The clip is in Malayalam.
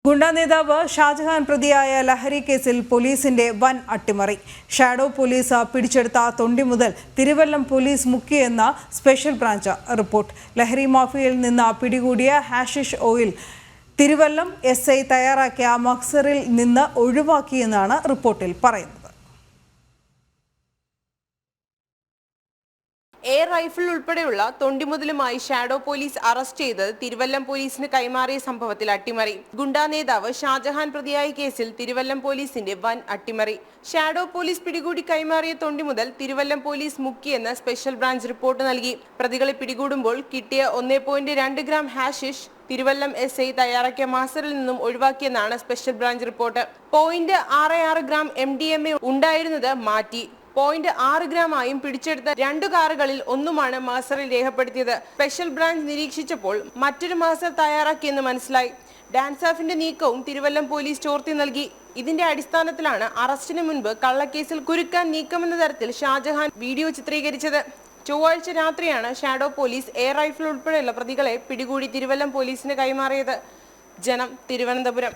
ഗുണ്ടാ നേതാവ് ഷാജഹാൻ പ്രതിയായ ലഹരി കേസിൽ പോലീസിന്റെ വൻ അട്ടിമറി. ഷാഡോ പോലീസ് പിടിച്ചെടുത്ത തൊണ്ടി മുതൽ തിരുവല്ലം പോലീസ് മുക്കിയെന്ന സ്പെഷ്യൽ ബ്രാഞ്ച് റിപ്പോർട്ട്. ലഹരി മാഫിയയിൽ നിന്ന് പിടികൂടിയ ഹാഷിഷ് ഓയിൽ തിരുവല്ലം SI തയ്യാറാക്കിയ മക്സറിൽ നിന്ന് ഒഴിവാക്കിയെന്നാണ് റിപ്പോർട്ടിൽ പറയുന്നത്. എയർ റൈഫിൾ ഉൾപ്പെടെയുള്ള തൊണ്ടിമുതലുമായി ഷാഡോ പോലീസ് അറസ്റ്റ് ചെയ്ത് തിരുവല്ലം പോലീസിന് കൈമാറിയ സംഭവത്തിൽ അട്ടിമറി. ഗുണ്ടാ നേതാവ് ഷാജഹാൻ പ്രതിയായ കേസിൽ തിരുവല്ലം പോലീസിന്റെ വൻ അട്ടിമറി. ഷാഡോ പോലീസ് പിടികൂടി കൈമാറിയ തൊണ്ടി മുതൽ തിരുവല്ലം പോലീസ് മുക്കിയെന്ന് സ്പെഷ്യൽ ബ്രാഞ്ച് റിപ്പോർട്ട് നൽകി. പ്രതികളെ പിടികൂടുമ്പോൾ കിട്ടിയ 1.2 ഗ്രാം ഹാഷിഷ് തിരുവല്ലം SI തയ്യാറാക്കിയ മാസ്റ്ററിൽ നിന്നും ഒഴിവാക്കിയെന്നാണ് special branch report. 0.66 gram MDMA ഉണ്ടായിരുന്നത് മാറ്റി 0.6 ഗ്രാമായും പിടിച്ചെടുത്ത 2 കാറുകളിൽ ഒന്നുമാണ് മാസ്റ്ററിൽ രേഖപ്പെടുത്തിയത്. സ്പെഷ്യൽ ബ്രാഞ്ച് നിരീക്ഷിച്ചപ്പോൾ മറ്റൊരു മാസ്റ്റർ തയ്യാറാക്കിയെന്ന് മനസ്സിലായി. ഡാൻസാഫിന്റെ നീക്കവും തിരുവല്ലം പോലീസ് ചോർത്തി നൽകി. ഇതിന്റെ അടിസ്ഥാനത്തിലാണ് അറസ്റ്റിന് മുൻപ് കള്ളക്കേസിൽ കുരുക്കാൻ നീക്കമെന്ന തരത്തിൽ ഷാജഹാൻ വീഡിയോ ചിത്രീകരിച്ചത്. ചൊവ്വാഴ്ച രാത്രിയാണ് ഷാഡോ പോലീസ് എയർ റൈഫിൾ ഉൾപ്പെടെയുള്ള പ്രതികളെ പിടികൂടി തിരുവല്ലം പോലീസിന് കൈമാറിയത്. ജനം, തിരുവനന്തപുരം.